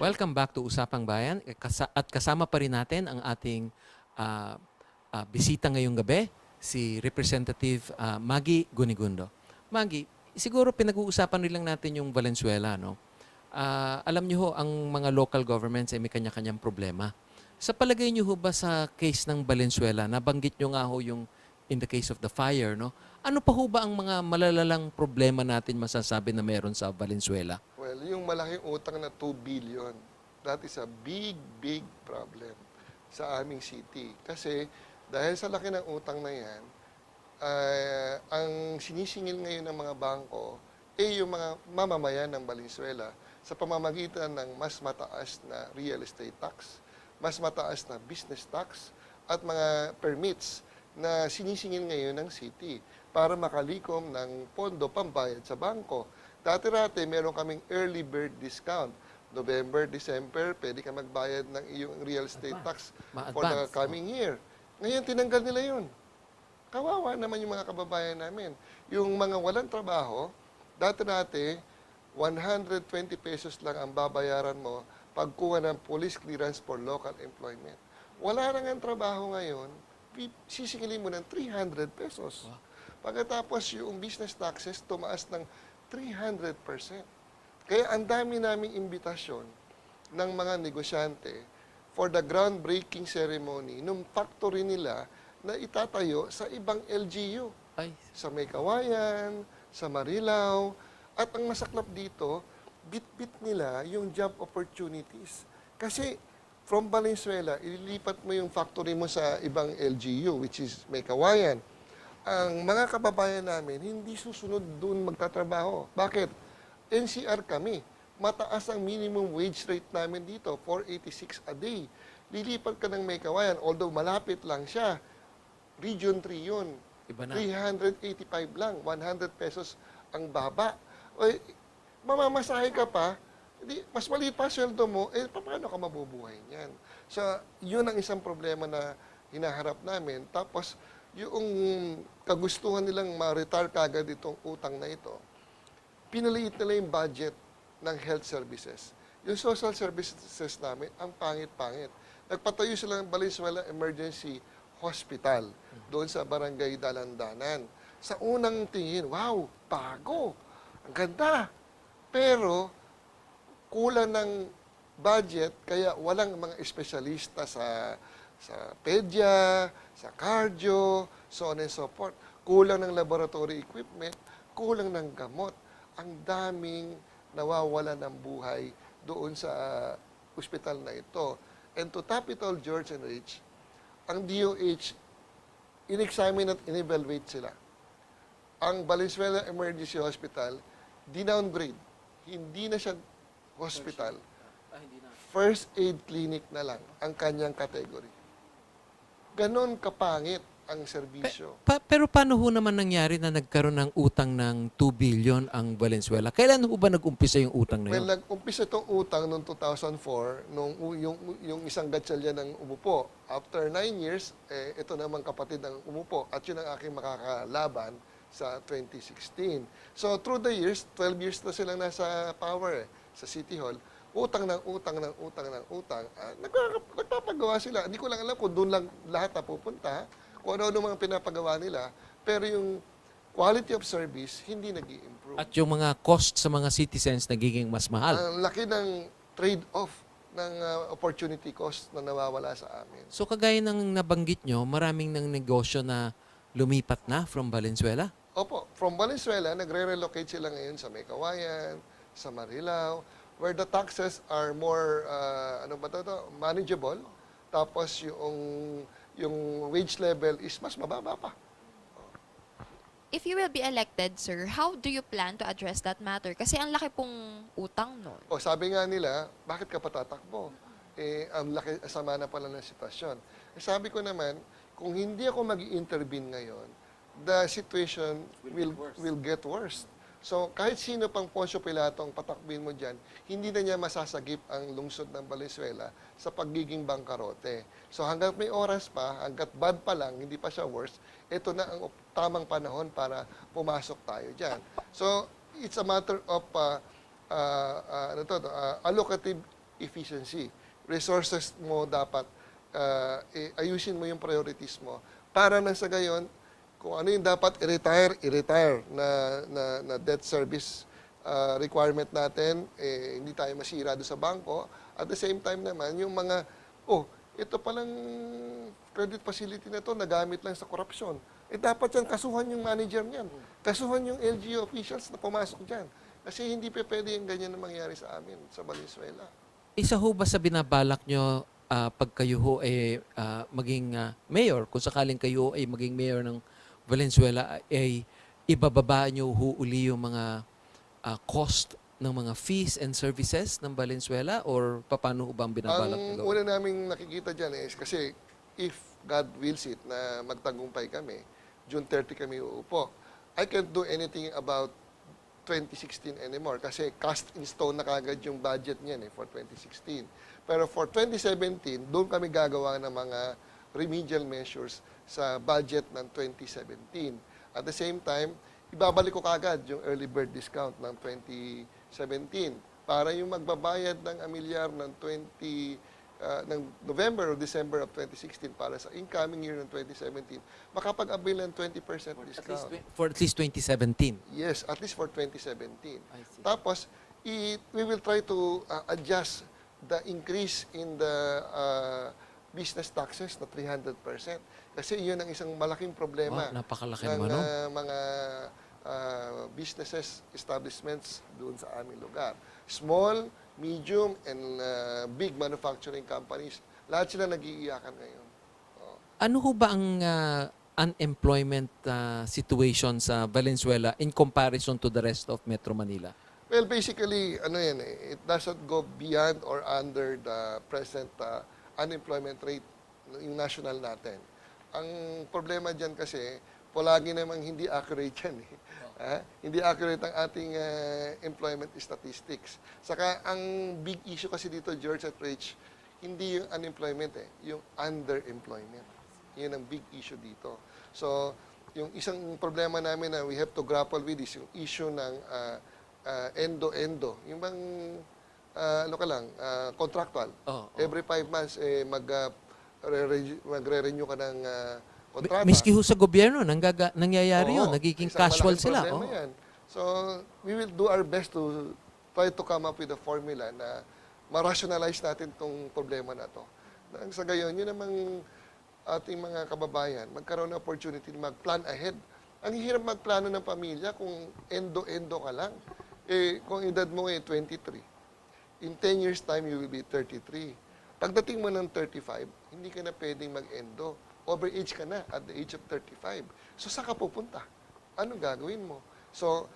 Welcome back to Usapang Bayan. At kasama pa rin natin ang ating ah, bisita ngayong gabi, si Representative Maggie Gunigundo. Maggie, siguro pinag-uusapan rin lang natin yung Valenzuela, no? Alam niyo ho, ang mga local governments ay may kanya-kanyang problema. Sa palagay niyo ho ba sa case ng Valenzuela, nabanggit niyo nga ho yung in the case of the fire, no? Ano pa ho ba ang mga malalalang problema natin masasabi na meron sa Valenzuela? Well, yung malaking utang na 2 billion, that is a big, big problem sa aming city. Kasi dahil sa laki ng utang na yan, ang sinisingil ngayon ng mga bangko ay yung mga mamamayan ng Valenzuela sa pamamagitan ng mas mataas na real estate tax, mas mataas na business tax, at mga permits na sinisingil ngayon ng city para makalikom ng pondo pambayad sa bangko. Dati-rati, meron kaming early bird discount. November, December, pwede ka magbayad ng iyong real estate tax for the Ma-advance. coming year. Ngayon, tinanggal nila yun. Kawawa naman yung mga kababayan namin. Yung mga walang trabaho, dati-dati, 120 pesos lang ang babayaran mo pagkuha ng police clearance for local employment. Wala na nga trabaho ngayon, sisingilin mo ng 300 pesos. Pagkatapos yung business taxes, tumaas ng 300%. Kaya ang dami naming imbitasyon ng mga negosyante for the groundbreaking ceremony nung factory nila na itatayo sa ibang LGU. Ay, Sa May Kawayan, sa Marilao, at ang masaklap dito, bit-bit nila yung job opportunities. Kasi from Valenzuela, ililipat mo yung factory mo sa ibang LGU, which is May Kawayan. Ang mga kababayan namin, hindi susunod doon magtatrabaho. Bakit? NCR kami. Mataas ang minimum wage rate namin dito, 486 a day. Lilipat ka ng May Kawayan, although malapit lang siya. Region 3 yun. iba na. 385 lang, 100 pesos ang baba. O, mamamasahe ka pa, mas maliit pa sweldo mo, paano ka mabubuhay niyan? So, yun ang isang problema na hinaharap namin. Tapos, yung kagustuhan nilang ma-retire kagad itong utang na ito, pinaliit nila yung budget ng health services. Yung social services namin, ang pangit-pangit. Nagpatayo sila ng Valenzuela Emergency Hospital doon sa Barangay Dalandanan. Sa unang tingin, wow, bago, ang ganda. Pero, kulang ng budget, kaya walang mga espesyalista sa pedya, sa cardio, so on and so forth. Kulang ng laboratory equipment, kulang ng gamot. Ang daming nawawala ng buhay doon sa ospital na ito. And to top it all, George and Rich, ang DOH, in-examine at in-evaluate sila. Ang Valenzuela Emergency Hospital, dinowngrade. Hindi na siya hospital. First aid clinic na lang ang kanyang category. Ganon kapangit ang serbisyo. Pero paano ho naman nangyari na nagkaroon ng utang ng 2 billion ang Valenzuela? Kailan ho ba nag-umpisa yung utang na Well, yun? nag-umpisa itong utang noong 2004, nung yung isang gatsalya ng umupo. After 9 years, ito naman kapatid ng umupo. At yun ang aking makakalaban sa 2016. So, through the years, 12 years na silang nasa power sa City Hall. Utang ng utang ng utang ng utang. Nagpapagawa sila. Hindi ko lang alam kung doon lang lahat napupunta, kung ano-ano mga pinapagawa nila. Pero yung quality of service, hindi nag improve. At yung mga cost sa mga citizens nagiging mas mahal. Ang laki ng trade-off ng opportunity cost na nawawala sa amin. So kagaya ng nabanggit nyo, maraming ng negosyo na lumipat na from Valenzuela? Opo, from Valenzuela, nagre-relocate sila ngayon sa May Kawayan, sa Marilao, where the taxes are more, manageable. Tapos yung wage level is mas mababa pa. If you will be elected, sir, how do you plan to address that matter? Kasi ang laki pong utang nun. O sabi nga nila, bakit ka patatakbo? Ang laki, sama na pala ng sitwasyon. Sabi ko naman, kung hindi ako mag-intervene ngayon, the situation will get worse. So kahit sino pang Poncio Pilato ang patakbin mo dyan, hindi na niya masasagip ang lungsod ng Valenzuela sa pagiging bangkarote. So hanggat may oras pa, hanggat bad pa lang, hindi pa siya worse, ito na ang tamang panahon para pumasok tayo dyan. So it's a matter of allocative efficiency. Resources mo dapat ayusin mo yung priorities mo para nang sa gayon, kung ano yung dapat i-retire na debt service requirement natin, hindi tayo masira doon sa bangko. At the same time naman, yung mga, ito palang credit facility na to nagamit lang sa korupsyon. Dapat yan, kasuhan yung manager niyan. Kasuhan yung LGU officials na pumasok dyan. Kasi hindi pa pwede yung ganyan na mangyari sa amin, sa Valenzuela. Isa ho ba sa binabalak nyo pag kayo ho ay maging mayor, kung sakaling kayo ay maging mayor ng Valenzuela, ay ibababa nyo ho uli yung mga cost ng mga fees and services ng Valenzuela, or paano ho ba ang binabalak nyo Ang gawin? una naming nakikita dyan is, kasi if God wills it na magtagumpay kami, June 30 kami uupo, I can't do anything about 2016 anymore kasi cast in stone na kagad yung budget niyan for 2016. Pero for 2017, doon kami gagawa ng mga remedial measures sa budget ng 2017. At the same time, ibabalik ko kagad yung early bird discount ng 2017 para yung magbabayad ng amilyar ng ng November or December of 2016 para sa incoming year ng 2017, makapag-avail ng 20% discount. For at least 2017. Yes, at least for 2017. I see. Tapos, we will try to adjust the increase in the business taxes na 300%. Kasi yun ang isang malaking problema Wow, napakalaki ng naman, no? mga businesses, establishments doon sa aming lugar. Small, medium, and big manufacturing companies. Lahat sila nag-iiyakan ngayon. Ano ho ba ang unemployment situation sa Valenzuela in comparison to the rest of Metro Manila? Well, basically, it doesn't go beyond or under the present unemployment rate, yung national natin. Ang problema dyan kasi, palagi namang hindi accurate yan. Hindi accurate ang ating employment statistics. Saka, ang big issue kasi dito, George at Rich, hindi yung unemployment yung underemployment. Yun ang big issue dito. So, yung isang problema namin na we have to grapple with is yung issue ng endo-endo. Yung bang, contractual. Every 5 months, magre-renew ka ng kontrata. Miski ho sa gobyerno, nangyayari yun. Oo, Nagiging isang casual malaking sila. problema yan. So, we will do our best to try to come up with a formula na ma-rationalize natin itong problema na to. Nang sa gayon, yun namang ating mga kababayan, magkaroon ng opportunity na mag-plan ahead. Ang hirap magplano ng pamilya kung endo-endo ka lang. Kung edad mo 23, in 10 years time, you will be 33. Pagdating mo ng 35, hindi ka na pwedeng mag-endo. Overage ka na at the age of 35. So, saan ka pupunta? Anong gagawin mo? So,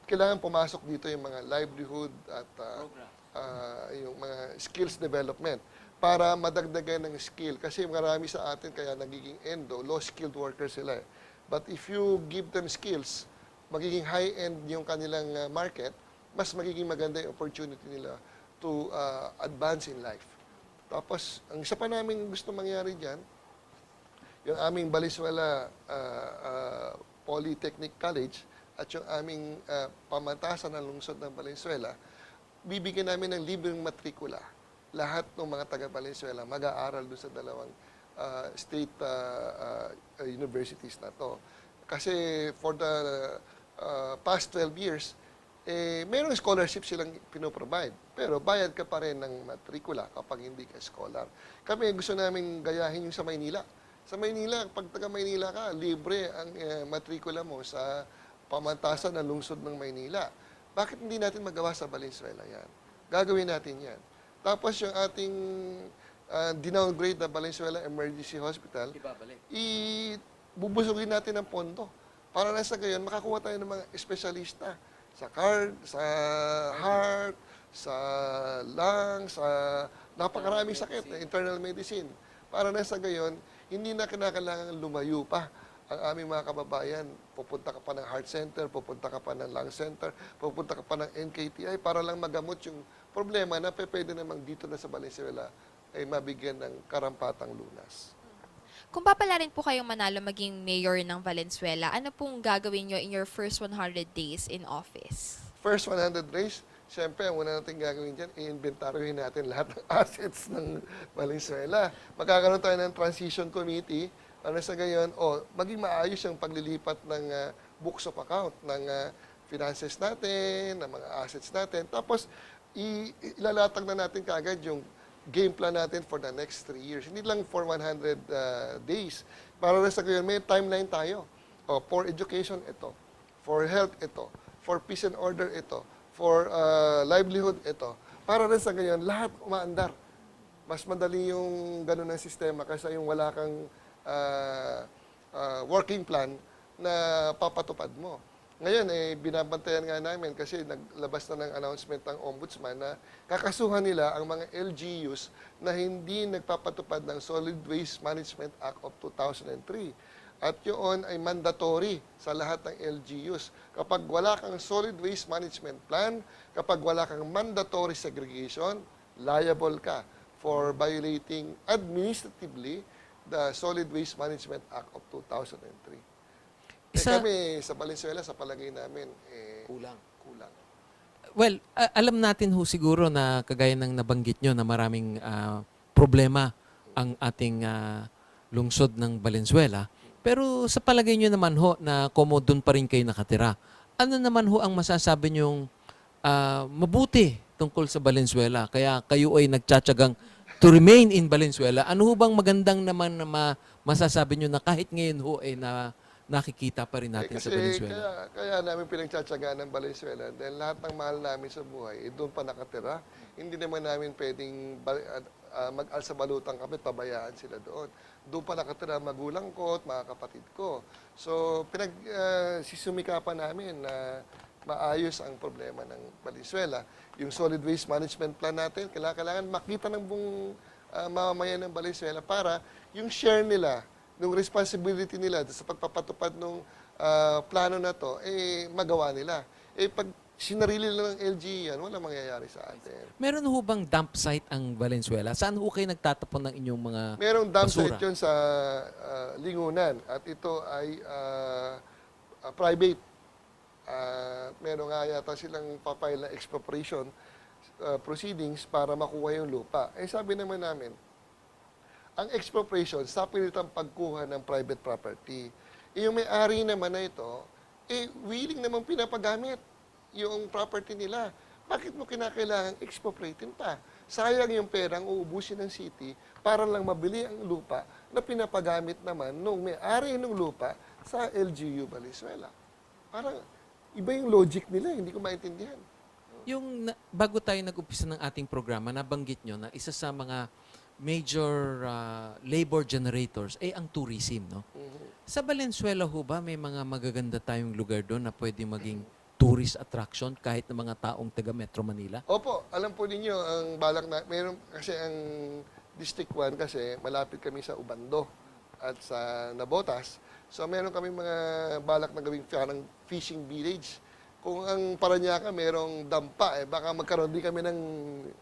kailangan pumasok dito yung mga livelihood at yung mga skills development para madagdagan ng skill. Kasi marami sa atin kaya nagiging endo, low-skilled workers sila. But if you give them skills, magiging high-end yung kanilang market, mas magiging maganda yung opportunity nila to advance in life. Tapos, ang isa pa namin gusto mangyari dyan, yung aming Valenzuela Polytechnic College at yung aming pamantasan ng lungsod ng Valenzuela, bibigyan namin ng libreng matrikula. Lahat ng mga taga-Valenzuela mag-aaral doon sa dalawang state universities na to. Kasi for the past 12 years, mayroong scholarship silang pinoprovide. Pero bayad ka pa rin ng matrikula kapag hindi ka scholar. Kami gusto namin gayahin yung sa Maynila. Sa Maynila, pag taga-Maynila ka, libre ang matrikula mo sa pamantasan ng lungsod ng Maynila. Bakit hindi natin magawa sa Valenzuela yan? Gagawin natin yan. Tapos yung ating dinowngrade na Valenzuela Emergency Hospital, bubusugin natin ng pondo. Para na sa gayon, makakuha tayo ng mga espesyalista sa heart, sa lungs, sa napakaraming sakit, internal medicine. Para na sa gayon, hindi na kinakailangan lumayo pa ang aming mga kababayan. Pupunta ka pa ng heart center, pupunta ka pa ng lung center, pupunta ka pa ng NKTI para lang magamot yung problema na pwede namang dito na sa Valenzuela ay mabigyan ng karampatang lunas. Kung papalarin po kayong manalo maging mayor ng Valenzuela, ano pong gagawin nyo in your first 100 days in office? First 100 days, Siyempre, ang una natin gagawin dyan, i-inventaryohin natin lahat ng assets ng Valenzuela. Magkakaroon tayo ng transition committee para sa gayon, maging maayos yung paglilipat ng books of account ng finances natin, ng mga assets natin. Tapos, ilalatag na natin kaagad yung game plan natin for the next 3 years. Hindi lang for 100 days. Para sa gayon, may timeline tayo. For education, ito. For health, ito. For peace and order, ito. For livelihood, ito. Para rin sa ganyan, lahat umaandar. Mas madali yung ganun ng sistema kaysa yung wala kang working plan na papatupad mo. Ngayon, binabantayan nga namin kasi naglabas na ng announcement ng Ombudsman na kakasuhan nila ang mga LGUs na hindi nagpapatupad ng Solid Waste Management Act of 2003. At yun ay mandatory sa lahat ng LGUs. Kapag wala kang solid waste management plan, kapag wala kang mandatory segregation, liable ka for violating administratively the Solid Waste Management Act of 2003. Kami sa Valenzuela, sa palagay namin, kulang. Well, alam natin ho siguro na kagaya ng nabanggit nyo na maraming problema ang ating lungsod ng Valenzuela. Pero sa palagay nyo naman ho na komo doon pa rin kayo nakatira, ano naman ho ang masasabi nyong mabuti tungkol sa Valenzuela? Kaya kayo ay nagtsatsagang to remain in Valenzuela. Ano ho bang magandang naman na masasabi nyo na kahit ngayon ho ay nakikita pa rin natin sa Valenzuela? Kaya namin pinagtsatsagaan ng Valenzuela dahil lahat ng mahal namin sa buhay, doon pa nakatira. Hindi naman namin pwedeng mag-alsa balutang kami, pabayaan sila doon. Doon pa nakatira magulang ko at mga kapatid ko. So, sisumikapan namin na maayos ang problema ng Valenzuela. Yung solid waste management plan natin, kailangan makita ng buong mamamayan ng Valenzuela para yung share nila, yung responsibility nila sa pagpapatupad ng plano na to, magawa nila. Pag sinarili lang ng LG yan, wala mangyayari sa atin. Meron ho bang dump site ang Valenzuela? Saan ho kayo nagtatapon ng inyong mga Merong dump basura? site yun sa Lingunan at ito ay private. Meron nga yata silang papile na expropriation proceedings para makuha yung lupa. Sabi naman namin, ang expropriation sa pilitang pagkuha ng private property. Yung may-ari naman na ito, willing naman pinapagamit yung property nila. Bakit mo kinakailangan expropriatin pa? Sayang yung perang uubusin ng city para lang mabili ang lupa na pinapagamit naman nung may-ari ng lupa sa LGU Valenzuela. Parang iba yung logic nila, hindi ko maintindihan. Bago tayo nag-umpisa ng ating programa, nabanggit nyo na isa sa mga major labor generators ang tourism, no? Sa Valenzuela ho ba may mga magaganda tayong lugar doon na pwede maging tourist attraction kahit ng mga taong taga Metro Manila? Opo, alam po ninyo ang balak na meron kasi ang District 1 kasi malapit kami sa Ubando at sa Nabotas. So meron kami mga balak na gawing parang fishing village. Kung ang Parañaque merong dampa, baka magkaroon din kami ng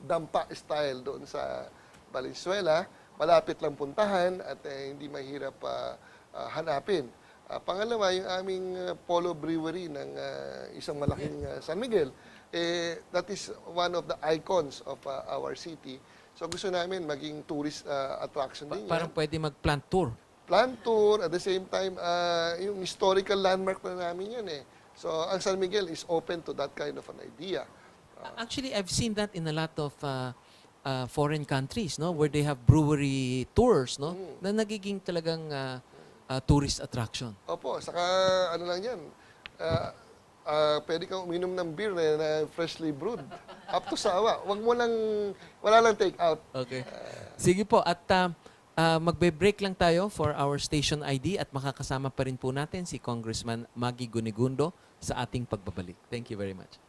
dampa style doon sa Valenzuela. Malapit lang puntahan at hindi mahirap hanapin. Pangalawa, yung aming Polo Brewery ng isang malaking San Miguel, that is one of the icons of our city. So gusto namin maging tourist attraction din yan. Parang pwede mag-plant tour. Plant tour, at the same time, yung historical landmark na namin yan So ang San Miguel is open to that kind of an idea. Actually, I've seen that in a lot of foreign countries, no, where they have brewery tours, no, na nagiging talagang tourist attraction. Opo, saka ano lang yan, pwede kang uminom ng beer na freshly brewed. Up to sawa. Wala lang take out. Okay. Sige po, at magbe-break lang tayo for our station ID at makakasama pa rin po natin si Congressman Maggie Gunigundo sa ating pagbabalik. Thank you very much.